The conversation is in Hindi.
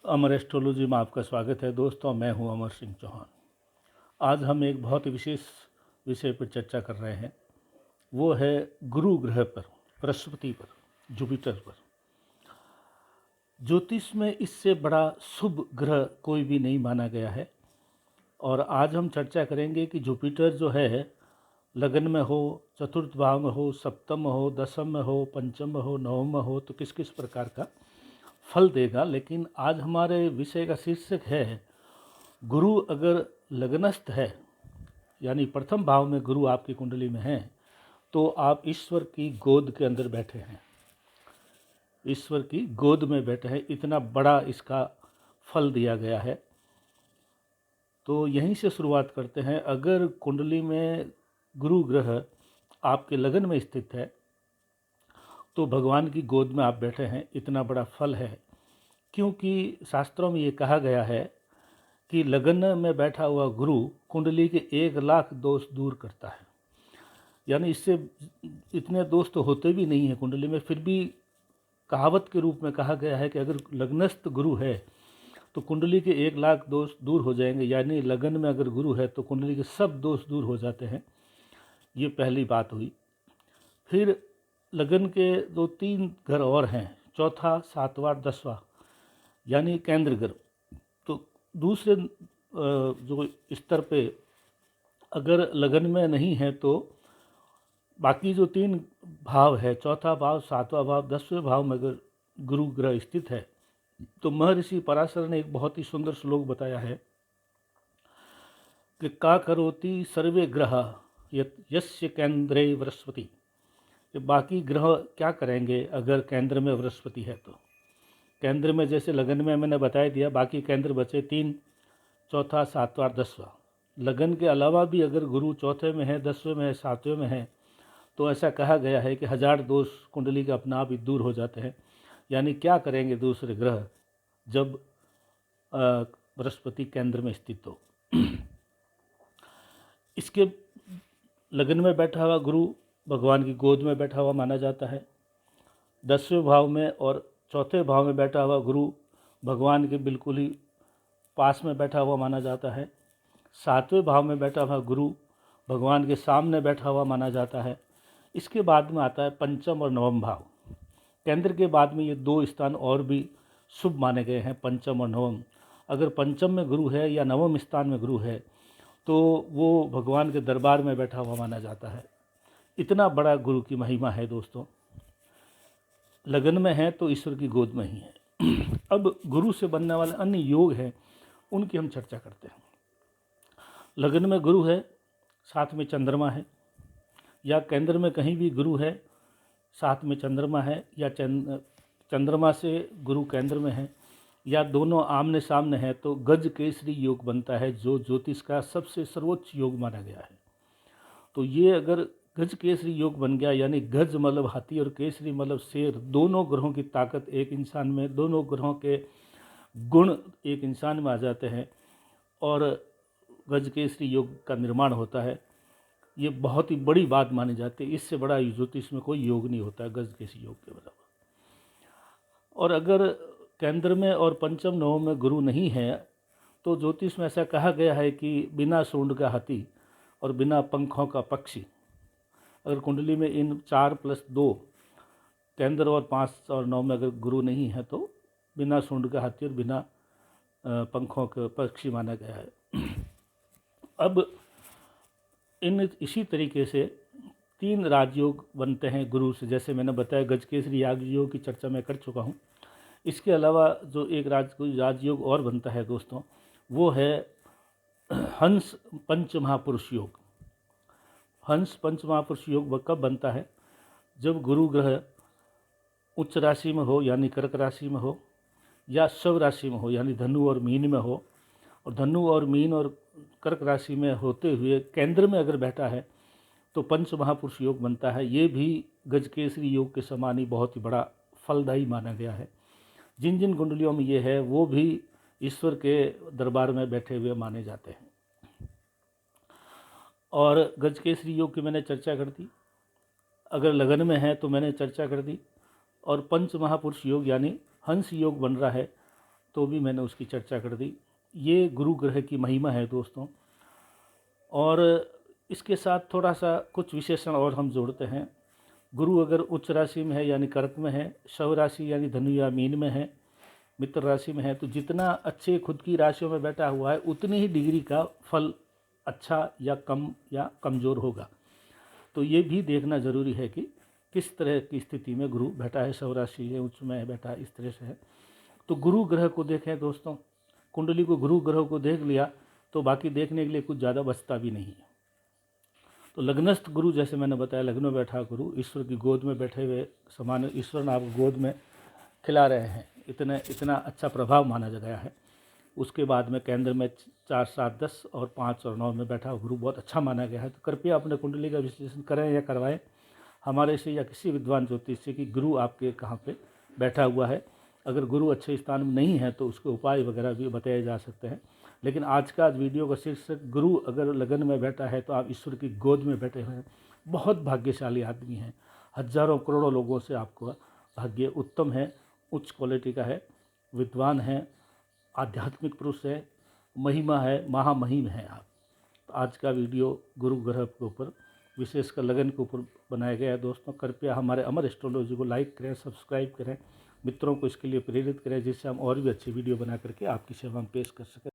अमर एस्ट्रोलॉजी में आपका स्वागत है दोस्तों। मैं हूं अमर सिंह चौहान। आज हम एक बहुत ही विशेष विषय पर चर्चा कर रहे हैं। वो है गुरु ग्रह पर, बृहस्पति पर, जुपिटर पर। ज्योतिष में इससे बड़ा शुभ ग्रह कोई भी नहीं माना गया है। और आज हम चर्चा करेंगे कि जुपिटर जो है, लगन में हो, चतुर्थ भाव में हो, सप्तम में हो, दसम में हो, पंचम में हो, नवम में हो, तो किस किस प्रकार का फल देगा। लेकिन आज हमारे विषय का शीर्षक है, गुरु अगर लग्नस्थ है, यानी प्रथम भाव में गुरु आपकी कुंडली में है, तो आप ईश्वर की गोद के अंदर बैठे हैं, ईश्वर की गोद में बैठे हैं। इतना बड़ा इसका फल दिया गया है। तो यहीं से शुरुआत करते हैं। अगर कुंडली में गुरु ग्रह आपके लगन में स्थित है, तो भगवान की गोद में आप बैठे हैं, इतना बड़ा फल है। क्योंकि शास्त्रों में ये कहा गया है कि लगन में बैठा हुआ गुरु कुंडली के 1,00,000 दोष दूर करता है। यानी इससे इतने दोष तो होते भी नहीं हैं कुंडली में, फिर भी कहावत के रूप में कहा गया है कि अगर लग्नस्थ गुरु है तो कुंडली के 1,00,000 दोष दूर हो जाएंगे। यानी लगन में अगर गुरु है तो कुंडली के सब दोष दूर हो जाते हैं। ये पहली बात हुई। फिर लगन के 2-3 घर और हैं, चौथा, सातवां, 10वां, यानी केंद्र घर। तो दूसरे जो स्तर पे अगर लगन में नहीं है तो बाकी जो 3 भाव है, चौथा भाव, सातवां भाव, 10वें भाव में अगर गुरु ग्रह स्थित है, तो महर्षि पराशर ने एक बहुत ही सुंदर श्लोक बताया है कि का करोति सर्वे ग्रह यस्य केंद्रे बृहस्पति। कि बाकी ग्रह क्या करेंगे अगर केंद्र में बृहस्पति है तो। केंद्र में जैसे लगन में मैंने बता दिया, बाकी केंद्र बचे 3, चौथा, सातवां, 10वां। लगन के अलावा भी अगर गुरु चौथे में है, 10वें में है, 7वें में है, तो ऐसा कहा गया है कि 1000 दोष कुंडली के अपना आप ही दूर हो जाते हैं। यानी क्या करेंगे दूसरे ग्रह जब बृहस्पति केंद्र में स्थित हो। इसके लगन में बैठा हुआ गुरु भगवान की गोद में बैठा हुआ माना जाता है। 10वें भाव में और चौथे भाव में बैठा हुआ गुरु भगवान के बिल्कुल ही पास में बैठा हुआ माना जाता है। 7वें भाव में बैठा हुआ गुरु भगवान के सामने बैठा हुआ माना जाता है। इसके बाद में आता है पंचम और नवम भाव। केंद्र के बाद में ये 2 स्थान और भी शुभ माने गए हैं, पंचम और नवम। अगर पंचम में गुरु है या नवम स्थान में गुरु है तो वो भगवान के दरबार में बैठा हुआ माना जाता है। इतना बड़ा गुरु की महिमा है दोस्तों। लगन में है तो ईश्वर की गोद में ही है। अब गुरु से बनने वाले अन्य योग हैं, उनकी हम चर्चा करते हैं। लगन में गुरु है, साथ में चंद्रमा है, या केंद्र में कहीं भी गुरु है, साथ में चंद्रमा है, या चंद्रमा से गुरु केंद्र में है, या दोनों आमने सामने है, तो गज केसरी योग बनता है, जो ज्योतिष का सबसे सर्वोच्च योग माना गया है। तो ये अगर गज केसरी योग बन गया, यानी गज मतलब हाथी और केसरी मतलब शेर, दोनों ग्रहों की ताकत एक इंसान में, दोनों ग्रहों के गुण एक इंसान में आ जाते हैं और गज केसरी योग का निर्माण होता है। ये बहुत ही बड़ी बात मानी जाती है। इससे बड़ा ज्योतिष में कोई योग नहीं होता है गज केसरी योग के बराबर। और अगर केंद्र में और पंचम नवम में गुरु नहीं है तो ज्योतिष में ऐसा कहा गया है कि बिना सूंड का हाथी और बिना पंखों का पक्षी। अगर कुंडली में इन 4+2 केंद्र और 5 और 9 में अगर गुरु नहीं है तो बिना सूंड का हाथी और बिना पंखों का पक्षी माना गया है। अब इसी तरीके से 3 राजयोग बनते हैं गुरु से। जैसे मैंने बताया गजकेसरी यागयोग की चर्चा मैं कर चुका हूँ। इसके अलावा जो एक राजयोग और बनता है दोस्तों, वो है हंस पंच महापुरुष योग। हंस पंच महापुरुष योग कब बनता है? जब गुरु ग्रह उच्च राशि में हो, यानी कर्क राशि में हो, या शव राशि में हो, यानी धनु और मीन में हो। और धनु और मीन और कर्क राशि में होते हुए केंद्र में अगर बैठा है तो पंच महापुरुष योग बनता है। ये भी गजकेसरी योग के समान ही बहुत ही बड़ा फलदायी माना गया है। जिन जिन कुंडलियों में ये है वो भी ईश्वर के दरबार में बैठे हुए माने जाते हैं। और गजकेसरी योग की मैंने चर्चा कर दी। अगर लगन में है तो मैंने चर्चा कर दी। और पंच महापुरुष योग यानी हंस योग बन रहा है तो भी मैंने उसकी चर्चा कर दी। ये गुरु ग्रह की महिमा है दोस्तों। और इसके साथ थोड़ा सा कुछ विशेषण और हम जोड़ते हैं। गुरु अगर उच्च राशि में है यानी कर्क में है, शव राशि यानी धनु या मीन में है, मित्र राशि में है, तो जितना अच्छे खुद की राशियों में बैठा हुआ है उतनी ही डिग्री का फल अच्छा या कम या कमज़ोर होगा। तो ये भी देखना ज़रूरी है कि किस तरह की स्थिति में गुरु बैठा है, शव राशि है, उच्च में बैठा है, इस तरह से है। तो गुरु ग्रह को देखें दोस्तों, कुंडली को गुरु ग्रह को देख लिया तो बाकी देखने के लिए कुछ ज़्यादा बचता भी नहीं है। तो लग्नस्थ गुरु, जैसे मैंने बताया, लग्न में बैठा गुरु ईश्वर की गोद में बैठे हुए समान, ईश्वर ने आपको गोद में खिला रहे हैं, इतना अच्छा प्रभाव माना गया है। उसके बाद में केंद्र में 4, 7, 10 और 5 और 9 में बैठा गुरु बहुत अच्छा माना गया है। तो कृपया अपने कुंडली का विश्लेषण करें या करवाएं हमारे से या किसी विद्वान ज्योतिष से कि गुरु आपके कहाँ पे बैठा हुआ है। अगर गुरु अच्छे स्थान में नहीं है तो उसके उपाय वगैरह भी बताए जा सकते हैं। लेकिन आज का वीडियो का शीर्षक, गुरु अगर लगन में बैठा है तो आप ईश्वर की गोद में बैठे हुए हैं, बहुत भाग्यशाली आदमी हैं। हजारों करोड़ों लोगों से आपको भाग्य उत्तम है, उच्च क्वालिटी का है, विद्वान है, आध्यात्मिक पुरुष है, महिमा है, महामहिम है आप। तो आज का वीडियो गुरु ग्रह के ऊपर, विशेषकर लगन के ऊपर बनाया गया है दोस्तों। कृपया हमारे अमर एस्ट्रोलॉजी को लाइक करें, सब्सक्राइब करें, मित्रों को इसके लिए प्रेरित करें, जिससे हम और भी अच्छी वीडियो बना करके आपकी सेवा में पेश कर सकें।